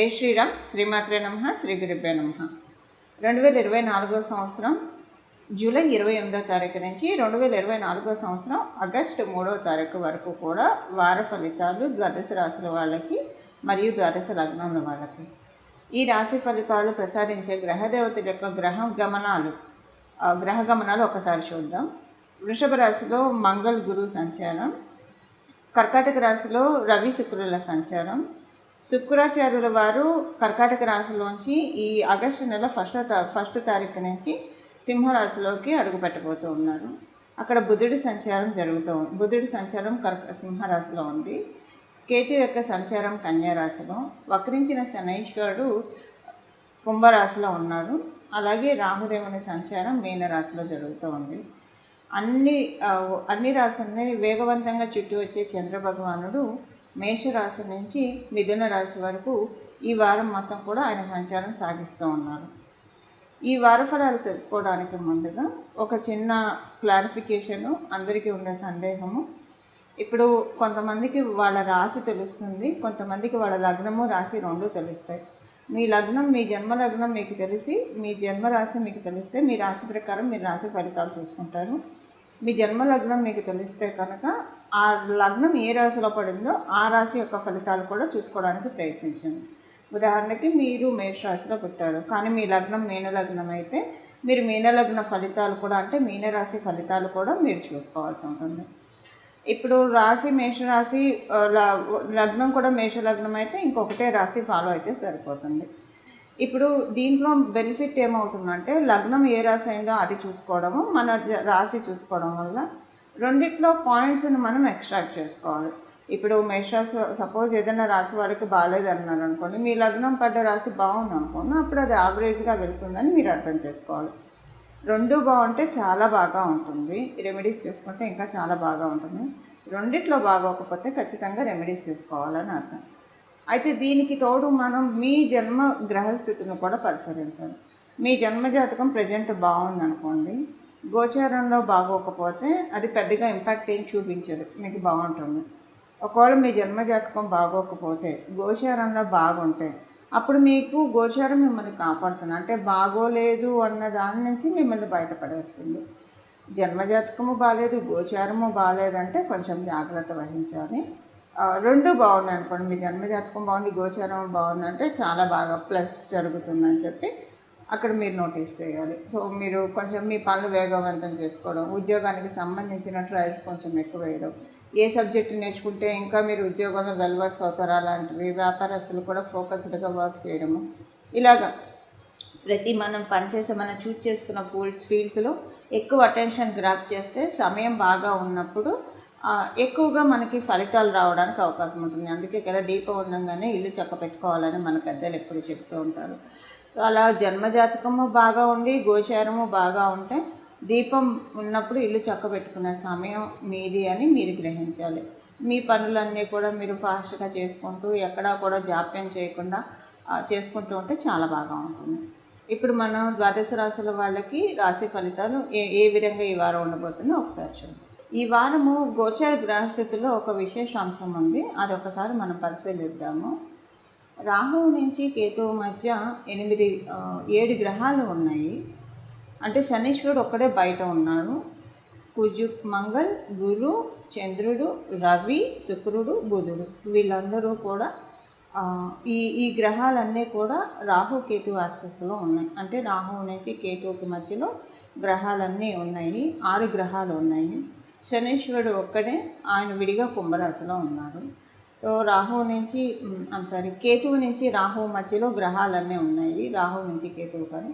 జై శ్రీరామ్. శ్రీమాత్రే నమః. శ్రీ గురుభ్యో నమః. 2024 సంవత్సరం జూలై 28వ తారీఖు నుంచి 2024 సంవత్సరం ఆగస్టు 3వ తారీఖు వరకు కూడా వార ఫలితాలు ద్వాదశ రాశుల వాళ్ళకి మరియు ద్వాదశ లగ్నాల వాళ్ళకి ఈ రాశి ఫలితాలు ప్రసాదించే గ్రహదేవతల యొక్క గ్రహ గమనాలు ఒకసారి చూద్దాం. వృషభ రాశిలో మంగళ గురు సంచారం, కర్కాటక రాశిలో రవి శుక్రుల సంచారం. శుక్రాచార్యుల వారు కర్కాటక రాశిలోంచి ఈ ఆగస్టు నెల ఫస్ట్ తారీఖు నుంచి సింహరాశిలోకి అడుగుపెట్టబోతూ ఉన్నారు. అక్కడ బుధుడి సంచారం సింహరాశిలో ఉంది. కేతు యొక్క సంచారం కన్యారాశిలో, వక్రించిన శనైశ్వరుడు కుంభరాశిలో ఉన్నాడు. అలాగే రాహుదేవుని సంచారం మీనరాశిలో జరుగుతూ ఉంది. అన్ని రాశుల్ని వేగవంతంగా చుట్టూ వచ్చే చంద్రభగవానుడు మేషరాశి నుంచి మిథున రాశి వరకు ఈ వారం మొత్తం కూడా ఆయన సంచారం సాగిస్తూ ఉన్నారు. ఈ వార ఫలాలు తెలుసుకోవడానికి ముందుగా ఒక చిన్న క్లారిఫికేషను, అందరికీ ఉండే సందేహము. ఇప్పుడు కొంతమందికి వాళ్ళ రాశి తెలుస్తుంది, కొంతమందికి వాళ్ళ లగ్నము రాశి రెండు తెలుస్తాయి. మీ లగ్నం, మీ జన్మ లగ్నం మీకు తెలిసి, మీ జన్మరాశి మీకు తెలిస్తే మీ రాశి ప్రకారం మీరు రాశి ఫలితాలు చూసుకుంటారు. మీ జన్మ లగ్నం మీకు తెలిస్తే కనుక ఆ లగ్నం ఏ రాశిలో పడిందో ఆ రాశి యొక్క ఫలితాలు కూడా చూసుకోవడానికి ప్రయత్నించండి. ఉదాహరణకి మీరు మేషరాశిలో పుట్టారు, కానీ మీ లగ్నం మీనలగ్నం అయితే మీరు మీనలగ్న ఫలితాలు కూడా, అంటే మీనరాశి ఫలితాలు కూడా మీరు చూసుకోవాల్సి ఉంటుంది. ఇప్పుడు రాశి మేషరాశి, లగ్నం కూడా మేషలగ్నం అయితే ఇంకొకటే రాశి ఫాలో అయితే సరిపోతుంది. ఇప్పుడు దీంట్లో బెనిఫిట్ ఏమవుతుందంటే లగ్నం ఏ రాశి అయిందో అది చూసుకోవడము, మన రాశి చూసుకోవడం వల్ల రెండిట్లో పాయింట్స్ని మనం ఎక్స్ట్రాక్ట్ చేసుకోవాలి. ఇప్పుడు మేషరాశి సపోజ్ ఏదైనా రాశి వాడికి బాగాలేదన్నారు అనుకోండి, మీ లగ్నం పడ్డ రాశి బాగుంది అనుకోండి, అప్పుడు అది యావరేజ్గా వెళ్తుందని మీరు అర్థం చేసుకోవాలి. రెండు బాగుంటే చాలా బాగా ఉంటుంది, రెమెడీస్ చేసుకుంటే ఇంకా చాలా బాగా ఉంటుంది. రెండిట్లో బాగోకపోతే ఖచ్చితంగా రెమెడీస్ చేసుకోవాలని అర్థం. అయితే దీనికి తోడు మనం మీ జన్మ గ్రహస్థితిని కూడా పరిశీలించాలి. మీ జన్మజాతకం ప్రజెంట్ బాగుందనుకోండి, గోచారంలో బాగోకపోతే అది పెద్దగా ఇంపాక్ట్ ఏం చూపించదు, మీకు బాగుంటుంది. ఒకవేళ మీ జన్మజాతకం బాగోకపోతే గోచారంలో బాగుంటే అప్పుడు మీకు గోచారం మిమ్మల్ని కాపాడుతుంది, అంటే బాగోలేదు అన్న దాని నుంచి మిమ్మల్ని బయటపడేస్తుంది. జన్మజాతకము బాగాలేదు, గోచారము బాగాలేదంటే కొంచెం జాగ్రత్త వహించాలి. రెండు బాగున్నాయి అనుకోండి, మీ జన్మజాతకం బాగుంది, గోచారం బాగుందంటే చాలా బాగా ప్లస్ జరుగుతుందని చెప్పి అక్కడ మీరు నోటీస్ చేయాలి. సో మీరు కొంచెం మీ పనులు వేగవంతం చేసుకోవడం, ఉద్యోగానికి సంబంధించిన ట్రయల్స్ కొంచెం ఎక్కువ వేయడం, ఏ సబ్జెక్టు నేర్చుకుంటే ఇంకా మీరు ఉద్యోగంలో వెల్వర్స్ అవుతారా అలాంటివి, వ్యాపారస్తులు కూడా ఫోకస్డ్గా వర్క్ చేయడము, ఇలాగా మనం పనిచేసే మనం చూస్ చేసుకున్న ఫీల్డ్స్లో ఎక్కువ అటెన్షన్ గ్రాప్ చేస్తే సమయం బాగా ఉన్నప్పుడు ఎక్కువగా మనకి ఫలితాలు రావడానికి అవకాశం ఉంటుంది. అందుకే కదా దీపం ఉండగానే ఇల్లు చక్క పెట్టుకోవాలని మన పెద్దలు ఎప్పుడు చెప్తూ ఉంటారు. సో అలా జన్మజాతకము బాగా ఉండి గోచారము బాగా ఉంటే దీపం ఉన్నప్పుడు ఇల్లు చక్క పెట్టుకునే సమయం మీది అని మీరు గ్రహించాలి. మీ పనులన్నీ కూడా మీరు ఫాస్ట్గా చేసుకుంటూ ఎక్కడా కూడా జాప్యం చేయకుండా చేసుకుంటూ ఉంటే చాలా బాగా ఉంటుంది. ఇప్పుడు మనం ద్వాదశ రాశుల వాళ్ళకి రాశి ఫలితాలు ఏ విధంగా ఈ వారం ఉండబోతుందో ఒకసారి చూద్దాం. ఈ వారము గోచార గ్రహస్థితిలో ఒక విశేష అంశం ఉంది, అది ఒకసారి మనం పరిశీలిద్దాము. రాహువు నుంచి కేతువు మధ్య 7 గ్రహాలు ఉన్నాయి. అంటే శనీశ్వరుడు ఒక్కడే బయట ఉన్నాడు. మంగళ్, గురు, చంద్రుడు, రవి, శుక్రుడు, బుధుడు, వీళ్ళందరూ కూడా ఈ గ్రహాలన్నీ కూడా రాహు కేతు యాక్సెస్లో ఉన్నాయి. అంటే రాహువు నుంచి కేతువుకి మధ్యలో గ్రహాలన్నీ ఉన్నాయి, 6 గ్రహాలు ఉన్నాయి. శనీశ్వరుడు ఒక్కడే, ఆయన విడిగా కుంభరాశిలో ఉన్నారు. సో కేతువు నుంచి రాహువు మధ్యలో గ్రహాలన్నీ ఉన్నాయి. రాహువు నుంచి కేతువు కానీ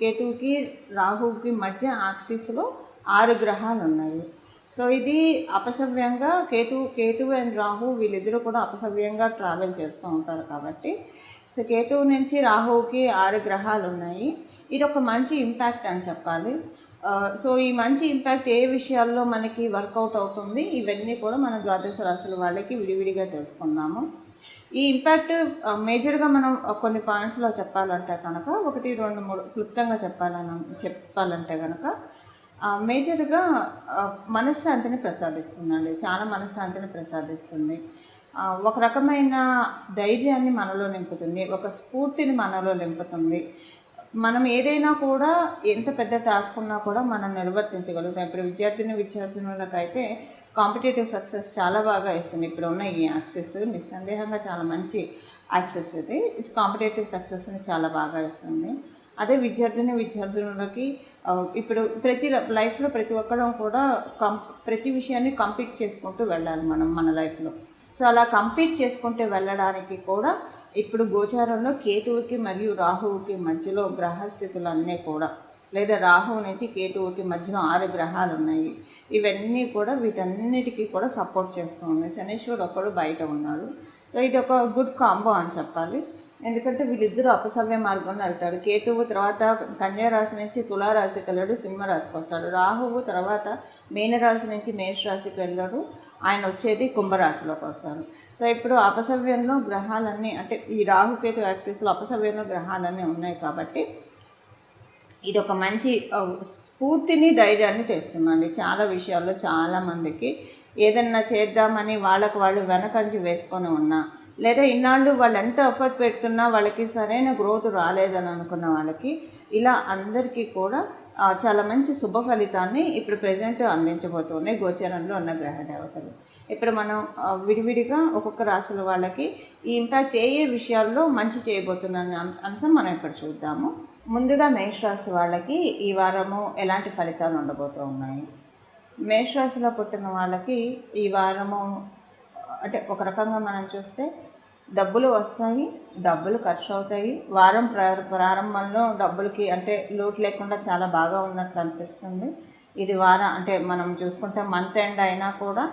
కేతువుకి రాహువుకి మధ్య యాక్సిస్లో 6 గ్రహాలు ఉన్నాయి. సో ఇది అపసవ్యంగా కేతువు అండ్ రాహు వీళ్ళిద్దరూ కూడా అపసవ్యంగా ట్రావెల్ చేస్తూ ఉంటారు. కాబట్టి సో కేతువు నుంచి రాహువుకి 6 గ్రహాలు ఉన్నాయి. ఇది ఒక మంచి ఇంపాక్ట్ అని చెప్పాలి. సో ఈ మంచి ఇంపాక్ట్ ఏ విషయాల్లో మనకి వర్కౌట్ అవుతుంది, ఇవన్నీ కూడా మన ద్వాదశ రాశుల వాళ్ళకి విడివిడిగా తెలుసుకున్నాము. ఈ ఇంపాక్ట్ మేజర్గా మనం కొన్ని పాయింట్స్లో చెప్పాలంటే కనుక 1, 2, 3 క్లుప్తంగా చెప్పాలంటే కనుక మేజర్గా మనశ్శాంతిని ప్రసాదిస్తుందండి, చాలా మనశ్శాంతిని ప్రసాదిస్తుంది. ఒక రకమైన ధైర్యాన్ని మనలో నింపుతుంది, ఒక స్ఫూర్తిని మనలో నింపుతుంది. మనం ఏదైనా కూడా ఎంత పెద్ద టాస్క్ ఉన్నా కూడా మనం నిర్వర్తించగలుగుతాం. ఇప్పుడు విద్యార్థినులకైతే కాంపిటేటివ్ సక్సెస్ చాలా బాగా ఇస్తుంది. ఇప్పుడు ఉన్న ఈ యాక్సెస్ నిస్సందేహంగా చాలా మంచి యాక్సెస్ ఇది. కాంపిటేటివ్ సక్సెస్ని చాలా బాగా ఇస్తుంది. అదే విద్యార్థులకి ఇప్పుడు లైఫ్లో ప్రతి ఒక్కరం కూడా ప్రతి విషయాన్ని కంపీట్ చేసుకుంటూ వెళ్ళాలి మన లైఫ్లో. సో అలా కంపీట్ చేసుకుంటూ వెళ్ళడానికి కూడా ఇప్పుడు గోచారంలో కేతువుకి మరియు రాహువుకి మధ్యలో గ్రహస్థితులు అన్నీ కూడా, లేదా రాహువు నుంచి కేతువుకి మధ్యలో 6 గ్రహాలు ఉన్నాయి. ఇవన్నీ కూడా వీటన్నిటికీ కూడా సపోర్ట్ చేస్తూ ఉన్నాయి. శనీశ్వరుడు ఒక్కడు బయట ఉన్నాడు. సో ఇది ఒక గుడ్ కాంబో అని చెప్పాలి. ఎందుకంటే వీళ్ళిద్దరూ అపసవ్య మార్గంలో వెళ్తాడు. కేతువు తర్వాత కన్యారాశి నుంచి తులారాశికి వెళ్ళాడు, సింహరాశికి వస్తాడు. రాహువు తర్వాత మీనరాశి నుంచి మేషరాశికి వెళ్ళాడు, ఆయన వచ్చేది కుంభరాశిలోకి వస్తారు. సో ఇప్పుడు అపసవ్యంలో గ్రహాలన్నీ, అంటే ఈ రాహుకేతు యాక్సిస్లో అపసవ్యంలో గ్రహాలన్నీ ఉన్నాయి కాబట్టి ఇది ఒక మంచి స్ఫూర్తిని, ధైర్యాన్ని తెస్తుందండి. చాలా విషయాల్లో చాలామందికి ఏదన్నా చేద్దామని వాళ్ళు వెనకంజి వేసుకొని ఉన్నా, లేదా ఇన్నాళ్ళు వాళ్ళు ఎంత ఎఫర్ట్ పెడుతున్నా వాళ్ళకి సరైన గ్రోత్ రాలేదని అనుకున్న వాళ్ళకి ఇలా అందరికీ కూడా చాలా మంచి శుభ ఫలితాన్ని ఇప్పుడు ప్రజెంట్ అందించబోతున్నాయి గోచరంలో ఉన్న గ్రహ దేవతలు. ఇప్పుడు మనం విడివిడిగా ఒక్కొక్క రాశుల వాళ్ళకి ఈ ఇంపాక్ట్ ఏ విషయాల్లో మంచి చేయబోతున్న అంశం మనం ఇక్కడ చూద్దాము. ముందుగా మేషరాశి వాళ్ళకి ఈ వారము ఎలాంటి ఫలితాలు ఉండబోతూ ఉన్నాయి. మేషరాశిలో పుట్టిన వాళ్ళకి ఈ వారము అంటే ఒక రకంగా మనం చూస్తే డబ్బులు వస్తాయి, డబ్బులు ఖర్చు అవుతాయి. వారం ప్రారంభంలో డబ్బులకి అంటే లోటు లేకుండా చాలా బాగా ఉన్నట్లు అనిపిస్తుంది. ఇది అంటే మనం చూసుకుంటే మంత్ ఎండ్ అయినా కూడా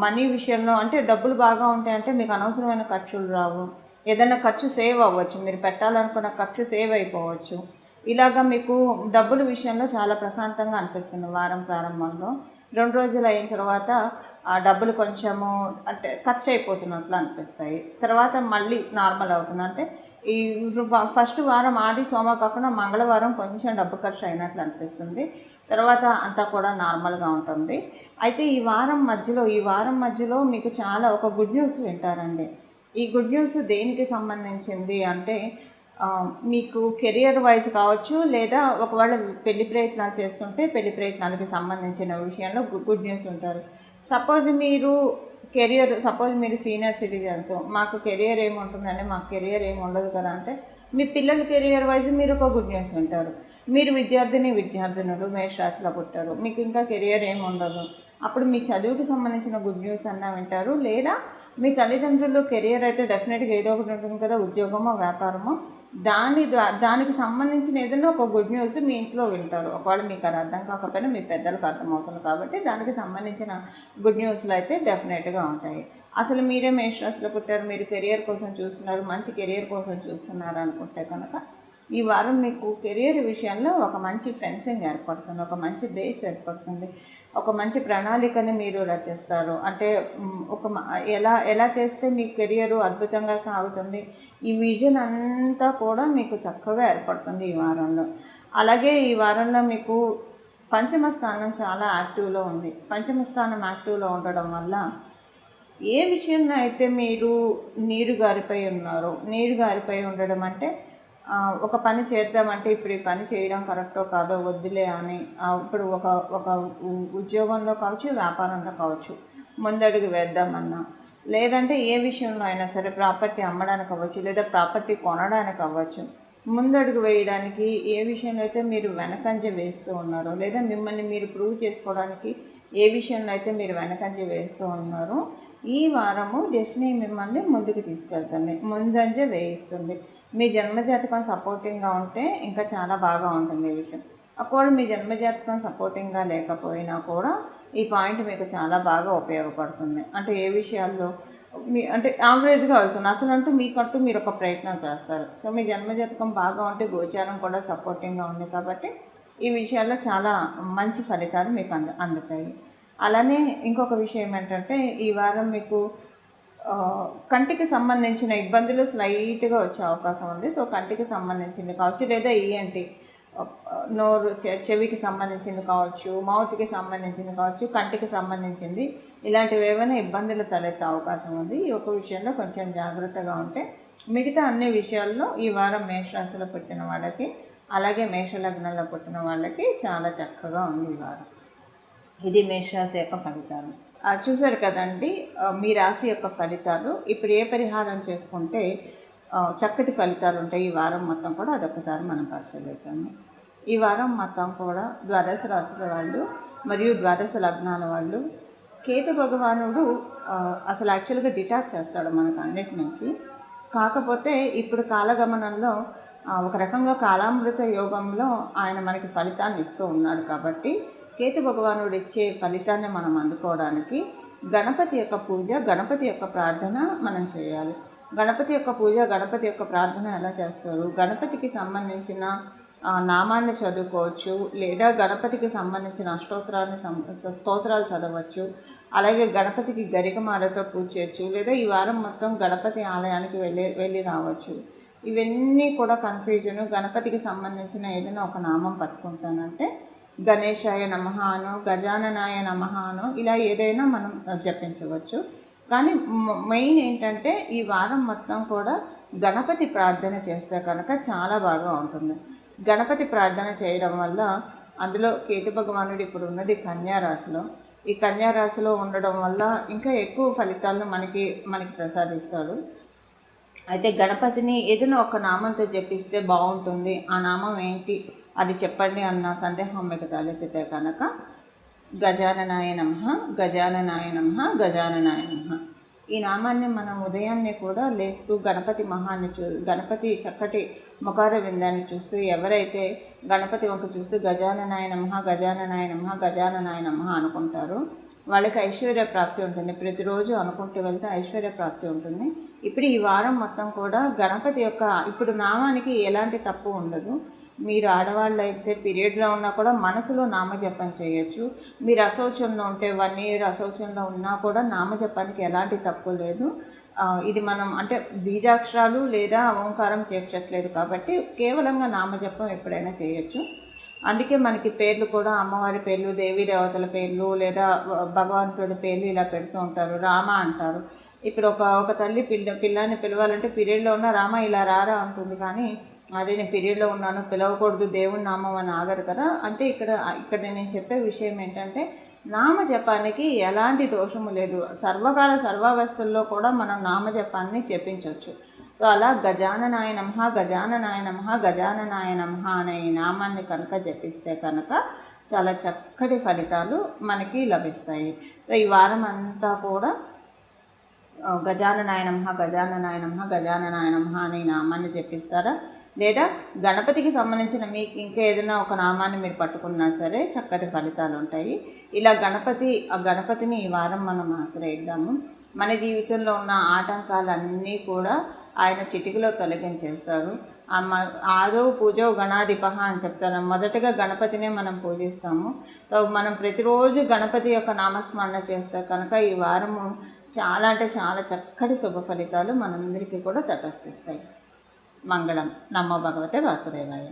మనీ విషయంలో అంటే డబ్బులు బాగా ఉంటాయంటే మీకు అనవసరమైన ఖర్చులు రావు. ఏదైనా ఖర్చు సేవ్ అవ్వచ్చు, మీరు పెట్టాలనుకున్న ఖర్చు సేవ్ అయిపోవచ్చు. ఇలాగా మీకు డబ్బుల విషయంలో చాలా ప్రశాంతంగా అనిపిస్తుంది. వారం ప్రారంభంలో 2 రోజులు అయిన తర్వాత ఆ డబ్బులు కొంచెము అంటే ఖర్చు అయిపోతున్నట్లు అనిపిస్తాయి. తర్వాత మళ్ళీ నార్మల్ అవుతుంది. అంటే ఈ ఫస్ట్ వారం ఆది సోమ కాకుండా మంగళవారం కొంచెం డబ్బు ఖర్చు అయినట్లు అనిపిస్తుంది. తర్వాత అంతా కూడా నార్మల్గా ఉంటుంది. అయితే ఈ వారం మధ్యలో మీకు చాలా ఒక గుడ్ న్యూస్ వింటారండి. ఈ గుడ్ న్యూస్ దేనికి సంబంధించింది అంటే మీకు కెరియర్ వైజ్ కావచ్చు, లేదా ఒకవేళ పెళ్లి ప్రయత్నాలు చేస్తుంటే పెళ్లి ప్రయత్నాలకి సంబంధించిన విషయంలో గుడ్ న్యూస్ ఉంటారు. సపోజ్ మీరు సీనియర్ సిటిజన్స్, మాకు కెరియర్ ఏముంటుందంటే మాకు కెరియర్ ఏమి ఉండదు కదా అంటే మీ పిల్లల కెరియర్ వైజ్ మీరు ఒక గుడ్ న్యూస్ వింటారు. మీరు విద్యార్థినులు మేషరాశిలో పుట్టారు, మీకు ఇంకా కెరియర్ ఏమి ఉండదు, అప్పుడు మీ చదువుకి సంబంధించిన గుడ్ న్యూస్ అన్నా వింటారు. లేదా మీ తల్లిదండ్రులు కెరియర్ అయితే డెఫినెట్గా ఏదో ఒకటి ఉంటుంది కదా, ఉద్యోగమో వ్యాపారమో, దానికి సంబంధించిన ఏదైనా ఒక గుడ్ న్యూస్ మీ ఇంట్లో వింటారు. ఒకవేళ మీకు అది అర్థం కాకపోయినా మీ పెద్దలకు అర్థమవుతుంది కాబట్టి దానికి సంబంధించిన గుడ్ న్యూస్లు అయితే డెఫినెట్గా ఉంటాయి. అసలు మీరే మేషరాశిలో పుట్టారు, మీరు కెరియర్ కోసం చూస్తున్నారు, మంచి కెరియర్ కోసం చూస్తున్నారు అనుకుంటే కనుక ఈ వారం మీకు కెరియర్ విషయంలో ఒక మంచి ఫెన్సింగ్ ఏర్పడుతుంది, ఒక మంచి బేస్ ఏర్పడుతుంది, ఒక మంచి ప్రణాళికని మీరు రచిస్తారు. అంటే ఎలా చేస్తే మీ కెరియర్ అద్భుతంగా సాగుతుంది, ఈ విజన్ అంతా కూడా మీకు చక్కగా ఏర్పడుతుంది ఈ వారంలో. అలాగే ఈ వారంలో మీకు పంచమ స్థానం చాలా యాక్టివ్లో ఉంది. పంచమ స్థానం యాక్టివ్లో ఉండడం వల్ల ఏ విషయంలో అయితే మీరు నీరు గారిపై ఉండడం అంటే ఒక పని చేద్దామంటే ఇప్పుడు ఈ పని చేయడం కరెక్టో కాదో వద్దులే అని ఇప్పుడు ఒక ఉద్యోగంలో కావచ్చు, వ్యాపారంలో కావచ్చు ముందడుగు వేద్దామన్నా, లేదంటే ఏ విషయంలో అయినా సరే ప్రాపర్టీ అమ్మడానికి అవ్వచ్చు, లేదా ప్రాపర్టీ కొనడానికి అవ్వచ్చు, ముందడుగు వేయడానికి ఏ విషయంలో అయితే మీరు వెనకంజ వేస్తూ ఉన్నారో, లేదా మిమ్మల్ని మీరు ప్రూవ్ చేసుకోవడానికి ఏ విషయంలో అయితే మీరు వెనకంజ వేస్తూ ఉన్నారో ఈ వారము డెస్టినీ మిమ్మల్ని ముందుకు తీసుకెళ్తుంది, ముందంజ వేయిస్తుంది. మీ జన్మజాతకం సపోర్టింగ్గా ఉంటే ఇంకా చాలా బాగా ఉంటుంది ఈ విషయం. ఒకవేళ మీ జన్మజాతకం సపోర్టింగ్గా లేకపోయినా కూడా ఈ పాయింట్ మీకు చాలా బాగా ఉపయోగపడుతుంది. అంటే ఏ విషయాల్లో అంటే యావరేజ్గా వెళ్తుంది, అసలు మీకంటూ మీరు ఒక ప్రయత్నం చేస్తారు. సో మీ జన్మజాతకం బాగా ఉంటే గోచారం కూడా సపోర్టింగ్గా ఉంది కాబట్టి ఈ విషయాల్లో చాలా మంచి ఫలితాలు మీకు అందుతాయి. అలానే ఇంకొక విషయం ఏంటంటే ఈ వారం మీకు కంటికి సంబంధించిన ఇబ్బందులు స్లైట్గా వచ్చే అవకాశం ఉంది. సో కంటికి సంబంధించింది కావచ్చు, లేదా ఈఎన్టీ నోరు చెవికి సంబంధించింది కావచ్చు, మౌత్కి సంబంధించింది కావచ్చు, కంటికి సంబంధించింది, ఇలాంటివి ఏమైనా ఇబ్బందులు తలెత్తే అవకాశం ఉంది. ఈ ఒక విషయంలో కొంచెం జాగ్రత్తగా ఉంటే మిగతా అన్ని విషయాల్లో ఈ వారం మేషరాశిలో పుట్టిన వాళ్ళకి, అలాగే మేషలగ్నంలో పుట్టిన వాళ్ళకి చాలా చక్కగా ఉంది ఈ వారం. ఇది మేషరాశి యొక్క ఫలితాలు. చూసారు కదండి మీ రాశి యొక్క ఫలితాలు. ఇప్పుడు ఏ పరిహారం చేసుకుంటే చక్కటి ఫలితాలు ఉంటాయి ఈ వారం మొత్తం కూడా, అదొకసారి మనం పరిశీలిద్దాము. ఈ వారం మొత్తం కూడా ద్వాదశ రాశుల వాళ్ళు మరియు ద్వాదశ లగ్నాల వాళ్ళు, కేతు భగవానుడు అసలు యాక్చువల్గా డిటాచ్ చేస్తాడు మనకు అన్నిటి నుంచి. కాకపోతే ఇప్పుడు కాలగమనంలో ఒక రకంగా కాలామృత యోగంలో ఆయన మనకి ఫలితాన్ని ఇస్తూ ఉన్నాడు. కాబట్టి కేతు భగవానుడు ఇచ్చే ఫలితాన్ని మనం అందుకోవడానికి గణపతి యొక్క పూజ, గణపతి యొక్క ప్రార్థన మనం చేయాలి. గణపతి యొక్క పూజ, గణపతి యొక్క ప్రార్థన ఎలా చేస్తారు? గణపతికి సంబంధించిన నామాన్ని చదువుకోవచ్చు, లేదా గణపతికి సంబంధించిన స్తోత్రాలు చదవచ్చు. అలాగే గణపతికి గరికమాలతో పూజ చేయొచ్చు, లేదా ఈ వారం మొత్తం గణపతి ఆలయానికి వెళ్ళి రావచ్చు. ఇవన్నీ కూడా కన్ఫ్యూజను. గణపతికి సంబంధించిన ఏదైనా ఒక నామం పట్టుకుంటానంటే గణేశాయ నమః అనో, గజాననాయ నమః అనో, ఇలా ఏదైనా మనం జపించవచ్చు. కానీ మెయిన్ ఏంటంటే ఈ వారం మొత్తం కూడా గణపతి ప్రార్థన చేస్తే కనుక చాలా బాగా ఉంటుంది. గణపతి ప్రార్థన చేయడం వల్ల, అందులో కేతు భగవానుడు ఇప్పుడు ఉన్నది కన్యారాశిలో, ఈ కన్యారాశిలో ఉండడం వల్ల ఇంకా ఎక్కువ ఫలితాలను మనకి ప్రసాదిస్తాడు. అయితే గణపతిని ఏదైనా ఒక నామంతో జపిస్తే బాగుంటుంది, ఆ నామం ఏంటి అది చెప్పండి అన్న సందేహం మీకు తలెత్తితే కనుక గజాననాయ నమః, గజాననాయ నమః, గజాననాయ నమః, ఈ నామాన్ని మనం ఉదయాన్నే కూడా లేస్తూ గణపతి చక్కటి ముఖార విందాన్ని చూస్తూ, ఎవరైతే గణపతి వంక చూస్తూ గజాననాయ నమః, గజాననాయ నమః, గజాననాయ నమః అనుకుంటారో వాళ్ళకి ఐశ్వర్య ప్రాప్తి ఉంటుంది. ప్రతిరోజు అనుకుంటూ వెళ్తే ఐశ్వర్య ప్రాప్తి ఉంటుంది. ఇప్పుడు ఈ వారం మొత్తం కూడా గణపతి యొక్క ఇప్పుడు నామానికి ఎలాంటి తప్పు ఉండదు. మీరు ఆడవాళ్ళు అయితే పీరియడ్లో ఉన్నా కూడా మనసులో నామజపం చేయొచ్చు. మీరు అశౌచంలో ఉంటే 1 year అశౌచంలో ఉన్నా కూడా నామజపానికి ఎలాంటి తప్పు లేదు. ఇది మనం అంటే బీజాక్షరాలు లేదా ఓంకారం చేర్చట్లేదు కాబట్టి కేవలంగా నామజపం ఎప్పుడైనా చేయొచ్చు. అందుకే మనకి పేర్లు కూడా అమ్మవారి పేర్లు, దేవీ దేవతల పేర్లు, లేదా భగవంతుడి పేర్లు ఇలా పెడుతూ ఉంటారు. రామ అంటారు. ఇప్పుడు ఒక తల్లి పిల్లాన్ని పిలవాలంటే పీరియడ్లో ఉన్న రామ ఇలా రారా అంటుంది, కానీ అదే నేను పీరియడ్లో ఉన్నాను పిలవకూడదు దేవుని నామం అని ఆగరు కదా. అంటే ఇక్కడ నేను చెప్పే విషయం ఏంటంటే నామజపానికి ఎలాంటి దోషము లేదు. సర్వకాల సర్వావస్థల్లో కూడా మనం నామజపాన్ని చెప్పించవచ్చు. సో అలా గజాననాయ నమః, గజాననాయ నమః, గజాననాయ నమః అనే ఈ నామాన్ని కనుక జపిస్తే కనుక చాలా చక్కటి ఫలితాలు మనకి లభిస్తాయి. సో ఈ వారం అంతా కూడా గజాననాయ నమః, గజాననాయ నమః, గజాననాయ నమః అనే నామాన్ని జపిస్తారా, లేదా గణపతికి సంబంధించిన మీకు ఇంకా ఏదైనా ఒక నామాన్ని మీరు పట్టుకున్నా సరే చక్కటి ఫలితాలు ఉంటాయి. ఇలా గణపతిని ఈ వారం మనం ఆశ్రయిద్దాము. మన జీవితంలో ఉన్న ఆటంకాలన్నీ కూడా ఆయన చిటికలో తొలగించేస్తారు. ఆదో పూజో గణాధిపః అని చెప్తారు. మొదటగా గణపతినే మనం పూజిస్తాము. సో మనం ప్రతిరోజు గణపతి యొక్క నామస్మరణ చేస్తే కనుక ఈ వారము చాలా అంటే చాలా చక్కటి శుభ ఫలితాలు మనందరికీ కూడా తటస్థిస్తాయి. మంగళం. నమో భగవతే వాసుదేవాయ.